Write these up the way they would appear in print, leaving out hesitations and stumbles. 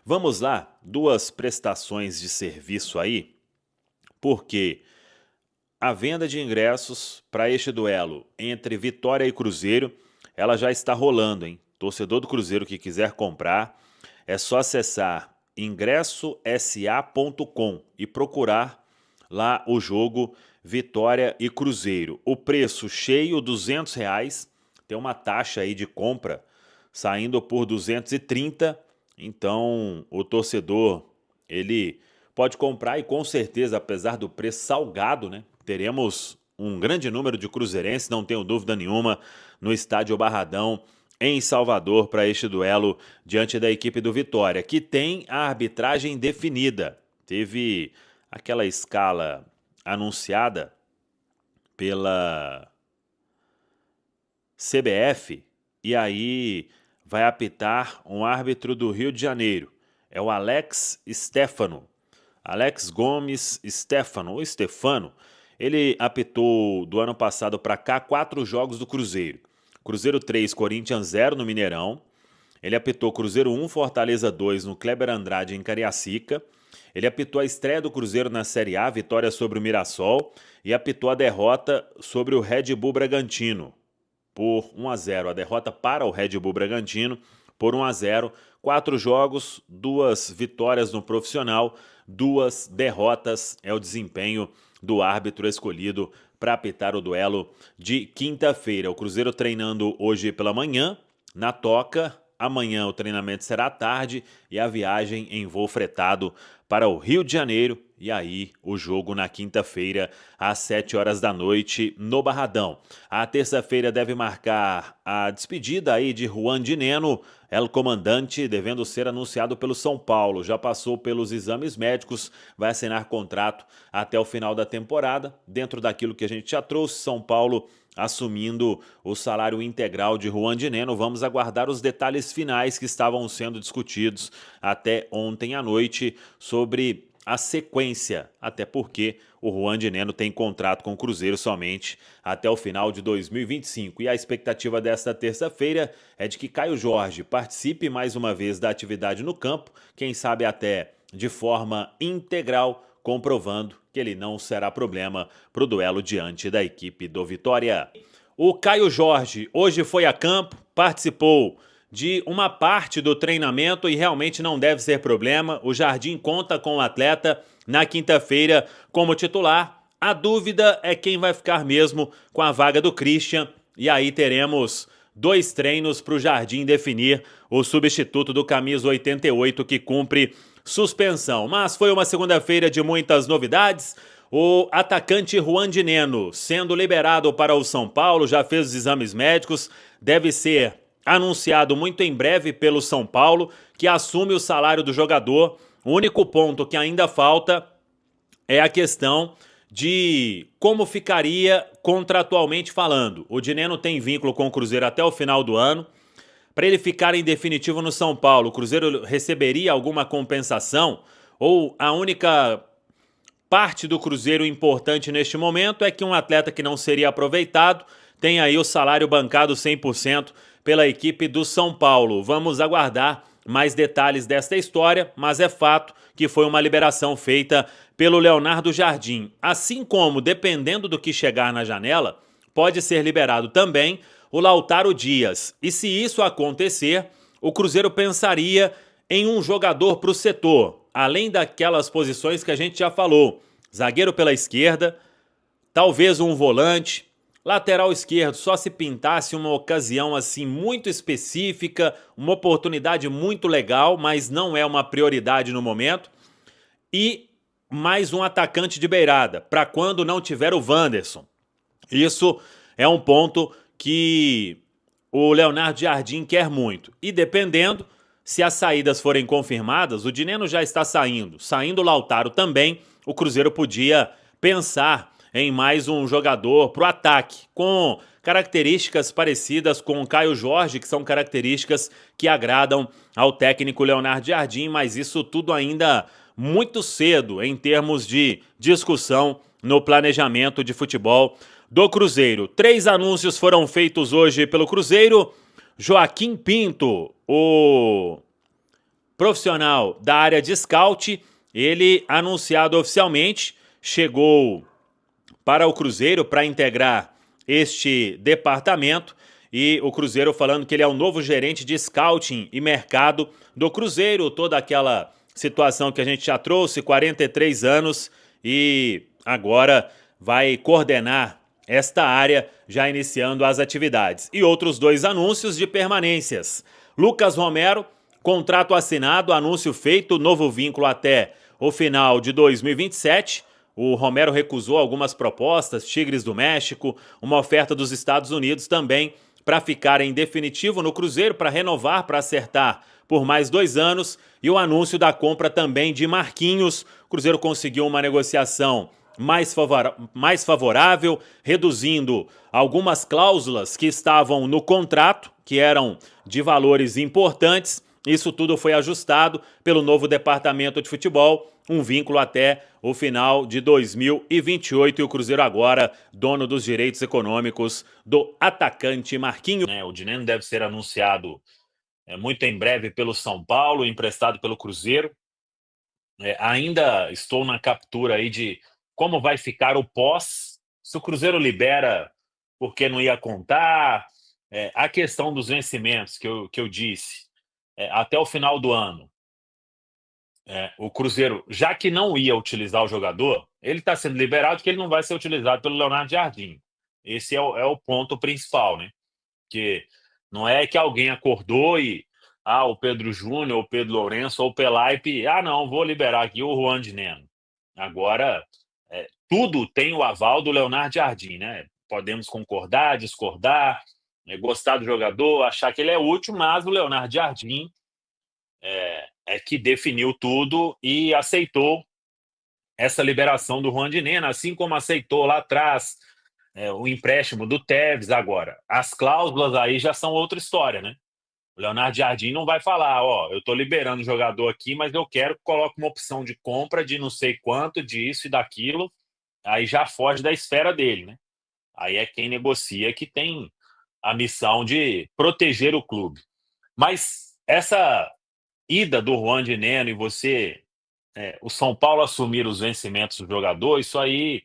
Vamos lá, duas prestações de serviço aí, porque a venda de ingressos para este duelo entre Vitória e Cruzeiro, ela já está rolando, hein? Torcedor do Cruzeiro que quiser comprar, é só acessar ingressosa.com e procurar lá o jogo Vitória e Cruzeiro. O preço cheio, R$ 200, tem uma taxa aí de compra saindo por 230, então o torcedor, ele pode comprar e com certeza, apesar do preço salgado, né, teremos um grande número de cruzeirenses, não tenho dúvida nenhuma, no estádio Barradão, em Salvador, para este duelo diante da equipe do Vitória, que tem a arbitragem definida. Teve aquela escala anunciada pela CBF e aí vai apitar um árbitro do Rio de Janeiro. É o Alex Stefano. Alex Gomes Stefano, ou Stefano. Ele apitou do ano passado para cá 4 jogos do Cruzeiro. Cruzeiro 3, Corinthians 0 no Mineirão. Ele apitou Cruzeiro 1, Fortaleza 2 no Kleber Andrade em Cariacica. Ele apitou a estreia do Cruzeiro na Série A, vitória sobre o Mirassol, e apitou a derrota sobre o Red Bull Bragantino por 1-0. A derrota para o Red Bull Bragantino por 1-0. 4 jogos, 2 vitórias no profissional, 2 derrotas. É o desempenho do árbitro escolhido para apitar o duelo de quinta-feira. O Cruzeiro treinando hoje pela manhã, na Toca. Amanhã o treinamento será à tarde e a viagem em voo fretado para o Rio de Janeiro. E aí o jogo na quinta-feira às 7 horas da noite no Barradão. A terça-feira deve marcar a despedida aí de Juan Dinenno, El Comandante, devendo ser anunciado pelo São Paulo. Já passou pelos exames médicos, vai assinar contrato até o final da temporada. Dentro daquilo que a gente já trouxe, São Paulo assumindo o salário integral de Juan Dinenno. Vamos aguardar os detalhes finais que estavam sendo discutidos até ontem à noite sobre a sequência, até porque o Juan Dinenno tem contrato com o Cruzeiro somente até o final de 2025. E a expectativa desta terça-feira é de que Caio Jorge participe mais uma vez da atividade no campo, quem sabe até de forma integral, comprovando que ele não será problema para o duelo diante da equipe do Vitória. O Caio Jorge hoje foi a campo, participou de uma parte do treinamento e realmente não deve ser problema. O Jardim conta com o atleta na quinta-feira como titular. A dúvida é quem vai ficar mesmo com a vaga do Christian, e aí teremos 2 treinos para o Jardim definir o substituto do camisa 88 que cumpre suspensão. Mas foi uma segunda-feira de muitas novidades. O atacante Juan Dinenno sendo liberado para o São Paulo, já fez os exames médicos, deve ser anunciado muito em breve pelo São Paulo, que assume o salário do jogador. O único ponto que ainda falta é a questão de como ficaria contratualmente falando. O Dinenno tem vínculo com o Cruzeiro até o final do ano. Para ele ficar em definitivo no São Paulo, o Cruzeiro receberia alguma compensação? Ou a única parte do Cruzeiro importante neste momento é que um atleta que não seria aproveitado tem aí o salário bancado 100% pela equipe do São Paulo. Vamos aguardar mais detalhes desta história, mas é fato que foi uma liberação feita pelo Leonardo Jardim. Assim como, dependendo do que chegar na janela, pode ser liberado também o Lautaro Dias. E se isso acontecer, o Cruzeiro pensaria em um jogador para o setor, além daquelas posições que a gente já falou. Zagueiro pela esquerda, talvez um volante. Lateral esquerdo, só se pintasse uma ocasião assim muito específica, uma oportunidade muito legal, mas não é uma prioridade no momento. E mais um atacante de beirada, para quando não tiver o Wanderson. Isso é um ponto que o Leonardo Jardim quer muito. E dependendo, se as saídas forem confirmadas, o Dinenno já está saindo. Saindo o Lautaro também, o Cruzeiro podia pensar em mais um jogador para o ataque, com características parecidas com o Caio Jorge, que são características que agradam ao técnico Leonardo Jardim, mas isso tudo ainda muito cedo em termos de discussão no planejamento de futebol do Cruzeiro. 3 anúncios foram feitos hoje pelo Cruzeiro. Joaquim Pinto, o profissional da área de scout, ele, anunciado oficialmente, chegou para o Cruzeiro para integrar este departamento, e o Cruzeiro falando que ele é o novo gerente de scouting e mercado do Cruzeiro, toda aquela situação que a gente já trouxe, 43 anos, e agora vai coordenar esta área, já iniciando as atividades. E outros 2 anúncios de permanências. Lucas Romero, contrato assinado, anúncio feito, novo vínculo até o final de 2027. O Romero recusou algumas propostas, Tigres do México, uma oferta dos Estados Unidos também, para ficar em definitivo no Cruzeiro, para renovar, para acertar por mais 2 anos, e o anúncio da compra também de Marquinhos. O Cruzeiro conseguiu uma negociação mais favorável, reduzindo algumas cláusulas que estavam no contrato, que eram de valores importantes. Isso tudo foi ajustado pelo novo departamento de futebol, um vínculo até o final de 2028, e o Cruzeiro agora dono dos direitos econômicos do atacante Marquinhos. O Dineno deve ser anunciado muito em breve pelo São Paulo, emprestado pelo Cruzeiro. Ainda estou na captura aí de como vai ficar o pós, se o Cruzeiro libera porque não ia contar, a questão dos vencimentos que eu disse, até o final do ano. O Cruzeiro, já que não ia utilizar o jogador, ele está sendo liberado porque ele não vai ser utilizado pelo Leonardo Jardim. Esse é o ponto principal, né? Que não é que alguém acordou e o Pedro Júnior, o Pedro Lourenço ou o Pelaipe, não, vou liberar aqui o Juan Dineno. Agora, tudo tem o aval do Leonardo Jardim, né? Podemos concordar, discordar, gostar do jogador, achar que ele é útil, mas o Leonardo Jardim é que definiu tudo e aceitou essa liberação do Juan Dineno, assim como aceitou lá atrás o empréstimo do Tevez. Agora, as cláusulas aí já são outra história, né? O Leonardo Jardim não vai falar, eu estou liberando o jogador aqui, mas eu quero que coloque uma opção de compra de não sei quanto, disso e daquilo. Aí já foge da esfera dele, né? Aí é quem negocia que tem a missão de proteger o clube. Mas essa ida do Juan Dineno e o São Paulo assumir os vencimentos do jogador, isso aí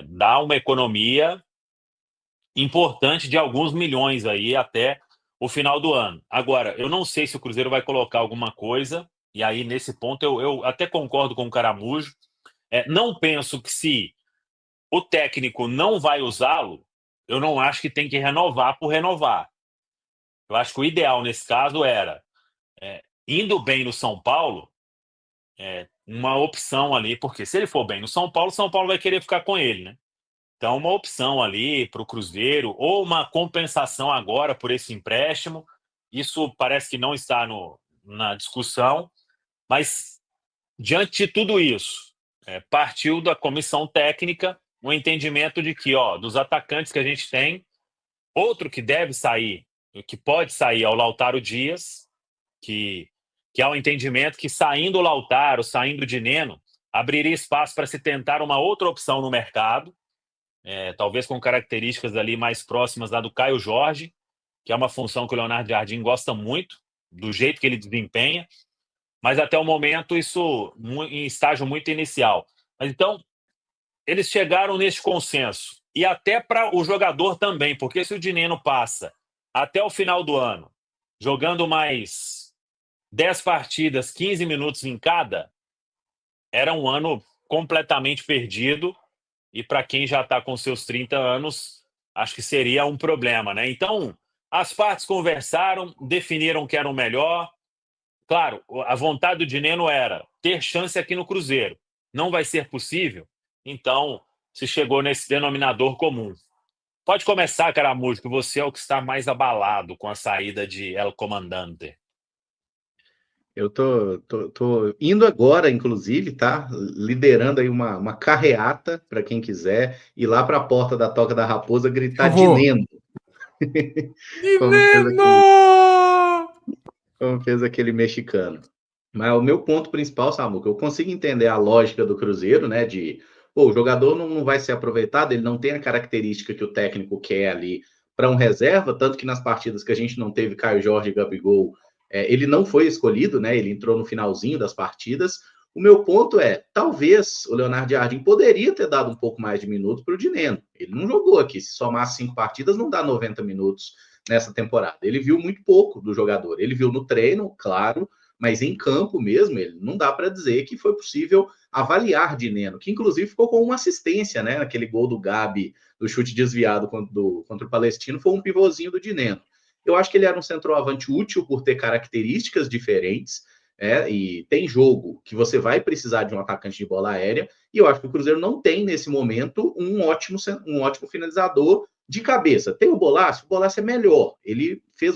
dá uma economia importante de alguns milhões aí até o final do ano. Agora, eu não sei se o Cruzeiro vai colocar alguma coisa, e aí nesse ponto eu até concordo com o Caramujo. Não penso que, se o técnico não vai usá-lo, eu não acho que tem que renovar por renovar. Eu acho que o ideal nesse caso era, indo bem no São Paulo, uma opção ali, porque se ele for bem no São Paulo, o São Paulo vai querer ficar com ele, né? Então, uma opção ali para o Cruzeiro, ou uma compensação agora por esse empréstimo. Isso parece que não está na discussão, mas diante de tudo isso, partiu da comissão técnica o entendimento de que, dos atacantes que a gente tem, outro que deve sair, que pode sair, é o Lautaro Dias, que há um entendimento que, saindo o Lautaro, saindo o Dineno, abriria espaço para se tentar uma outra opção no mercado, talvez com características ali mais próximas da do Caio Jorge, que é uma função que o Leonardo Jardim gosta muito, do jeito que ele desempenha, mas até o momento isso em estágio muito inicial. Mas então, eles chegaram neste consenso, e até para o jogador também, porque se o Dineno passa até o final do ano, jogando mais 10 partidas, 15 minutos em cada, era um ano completamente perdido, e para quem já está com seus 30 anos, acho que seria um problema, né? Então, as partes conversaram, definiram que era o melhor. Claro, a vontade do Dineno era ter chance aqui no Cruzeiro. Não vai ser possível, então se chegou nesse denominador comum. Pode começar, Caramujo, que você é o que está mais abalado com a saída de El Comandante. Eu tô indo agora, inclusive, tá? Liderando aí uma carreata para quem quiser ir lá para a porta da Toca da Raposa gritar Dineno. Como fez aquele mexicano. Mas o meu ponto principal, Samuca, eu consigo entender a lógica do Cruzeiro, né? O jogador não vai ser aproveitado, ele não tem a característica que o técnico quer ali para um reserva, tanto que nas partidas que a gente não teve Caio Jorge e Gabigol, ele não foi escolhido, né? Ele entrou no finalzinho das partidas. O meu ponto é, talvez o Leonardo Jardim poderia ter dado um pouco mais de minutos para o Dineno. Ele não jogou aqui. Se somar 5 partidas, não dá 90 minutos nessa temporada. Ele viu muito pouco do jogador. Ele viu no treino, claro, mas em campo mesmo, ele não dá para dizer que foi possível avaliar Dineno, que inclusive ficou com uma assistência, né? Naquele gol do Gabi, do chute desviado contra o Palestino, foi um pivôzinho do Dineno. Eu acho que ele era um centroavante útil por ter características diferentes, e tem jogo que você vai precisar de um atacante de bola aérea, e eu acho que o Cruzeiro não tem, nesse momento, um ótimo finalizador de cabeça. Tem o Bolassi é melhor. Ele fez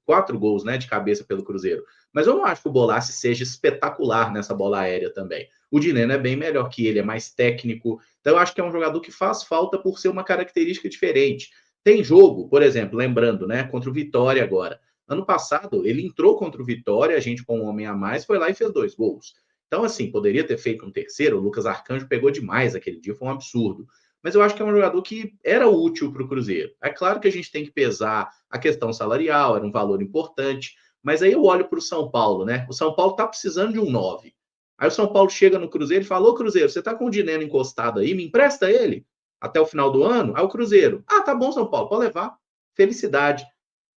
4 gols, né, de cabeça pelo Cruzeiro. Mas eu não acho que o Bolassi seja espetacular nessa bola aérea também. O Dineno é bem melhor que ele, é mais técnico. Então eu acho que é um jogador que faz falta por ser uma característica diferente. Tem jogo, por exemplo, lembrando, né, contra o Vitória agora. Ano passado, ele entrou contra o Vitória, a gente com um homem a mais, foi lá e fez 2 gols. Então, assim, poderia ter feito um terceiro, o Lucas Arcanjo pegou demais aquele dia, foi um absurdo. Mas eu acho que é um jogador que era útil para o Cruzeiro. É claro que a gente tem que pesar a questão salarial, era um valor importante, mas aí eu olho para o São Paulo, né? O São Paulo está precisando de um 9. Aí o São Paulo chega no Cruzeiro e fala: Ô Cruzeiro, você está com o Dineno encostado aí, me empresta ele até o final do ano? Aí o Cruzeiro: ah, tá bom, São Paulo, pode levar. Felicidade.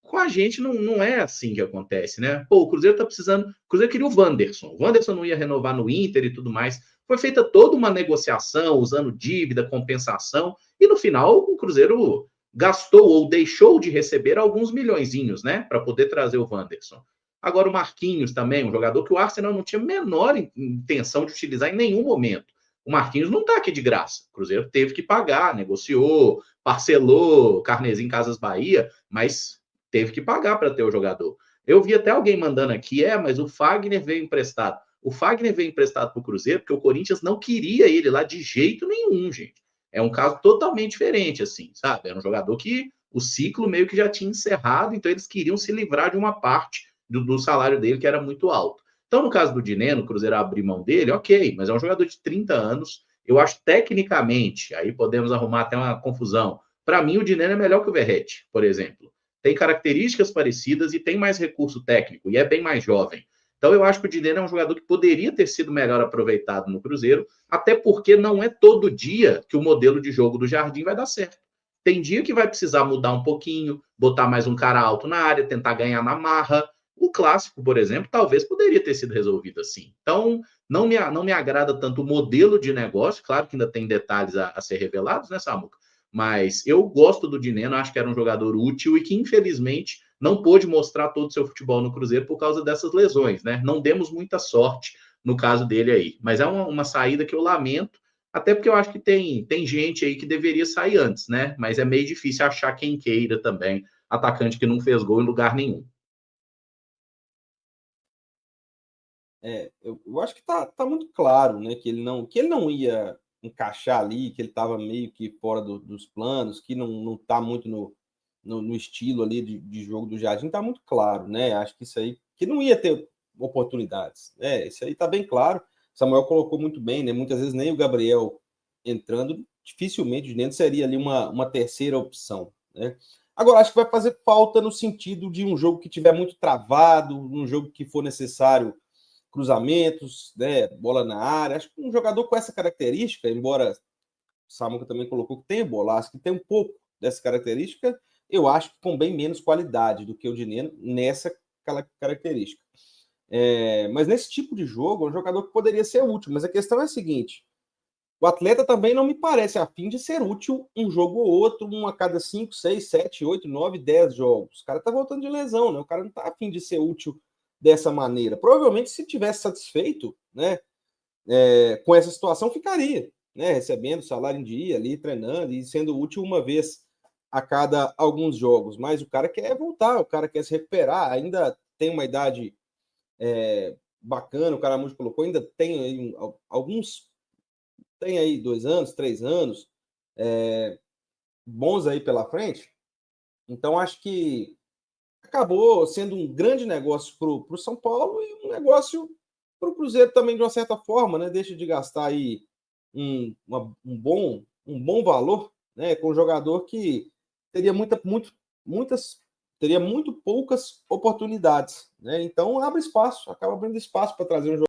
Com a gente não é assim que acontece, né? Pô, o Cruzeiro tá precisando. O Cruzeiro queria o Wanderson. O Wanderson não ia renovar no Inter e tudo mais. Foi feita toda uma negociação, usando dívida, compensação, e no final o Cruzeiro gastou ou deixou de receber alguns milhõezinhos, né? Para poder trazer o Wanderson. Agora o Marquinhos também, um jogador que o Arsenal não tinha a menor intenção de utilizar em nenhum momento. O Marquinhos não está aqui de graça. O Cruzeiro teve que pagar, negociou, parcelou, Carnezinho Casas Bahia, mas teve que pagar para ter o jogador. Eu vi até alguém mandando aqui, mas o Fagner veio emprestado. O Fagner veio emprestado para o Cruzeiro porque o Corinthians não queria ele lá de jeito nenhum, gente. É um caso totalmente diferente, assim, sabe? Era um jogador que o ciclo meio que já tinha encerrado, então eles queriam se livrar de uma parte do salário dele que era muito alto. Então, no caso do Dineno, o Cruzeiro abrir mão dele, ok, mas é um jogador de 30 anos. Eu acho tecnicamente, aí podemos arrumar até uma confusão. Para mim, o Dineno é melhor que o Verratti, por exemplo. Tem características parecidas e tem mais recurso técnico, e é bem mais jovem. Então, eu acho que o Dineno é um jogador que poderia ter sido melhor aproveitado no Cruzeiro, até porque não é todo dia que o modelo de jogo do Jardim vai dar certo. Tem dia que vai precisar mudar um pouquinho, botar mais um cara alto na área, tentar ganhar na marra. O clássico, por exemplo, talvez poderia ter sido resolvido assim. Então, não me agrada tanto o modelo de negócio, claro que ainda tem detalhes a ser revelados, né, Samuca? Mas eu gosto do Dineno, acho que era um jogador útil e que, infelizmente, não pôde mostrar todo o seu futebol no Cruzeiro por causa dessas lesões, né? Não demos muita sorte no caso dele aí. Mas é uma saída que eu lamento, até porque eu acho que tem gente aí que deveria sair antes, né? Mas é meio difícil achar quem queira também, atacante que não fez gol em lugar nenhum. Eu acho que tá muito claro, né, que ele não ia encaixar ali, que ele estava meio que fora dos planos, que não tá muito no estilo ali de jogo do Jardim, tá muito claro, né? Acho que isso aí, que não ia ter oportunidades, né? Isso aí tá bem claro. Samuel colocou muito bem, né? Muitas vezes nem o Gabriel entrando, dificilmente o Dineno seria ali uma terceira opção, né? Agora, acho que vai fazer falta no sentido de um jogo que tiver muito travado, um jogo que for necessário cruzamentos, né, bola na área. Acho que um jogador com essa característica, embora o Samuca também colocou que tem Bolasco, que tem um pouco dessa característica, eu acho que com bem menos qualidade do que o Dineno nessa característica. Mas nesse tipo de jogo, é um jogador que poderia ser útil. Mas a questão é a seguinte: o atleta também não me parece a fim de ser útil um jogo ou outro, um a cada 5, 6, 7, 8, 9, 10 jogos. O cara tá voltando de lesão, né? O cara não tá a fim de ser útil dessa maneira. Provavelmente, se tivesse satisfeito, né, com essa situação, ficaria, né, recebendo salário em dia, ali, treinando e sendo útil uma vez a cada alguns jogos. Mas o cara quer voltar, o cara quer se recuperar, ainda tem uma idade bacana, o Caramujo colocou, ainda tem aí alguns, tem aí 2 anos, 3 anos, bons aí pela frente. Então, acho que acabou sendo um grande negócio para o São Paulo e um negócio para o Cruzeiro também, de uma certa forma, né? Deixa de gastar aí um bom valor, né? Com um jogador que teria muitas teria muito poucas oportunidades, né? Então abre espaço, acaba abrindo espaço para trazer um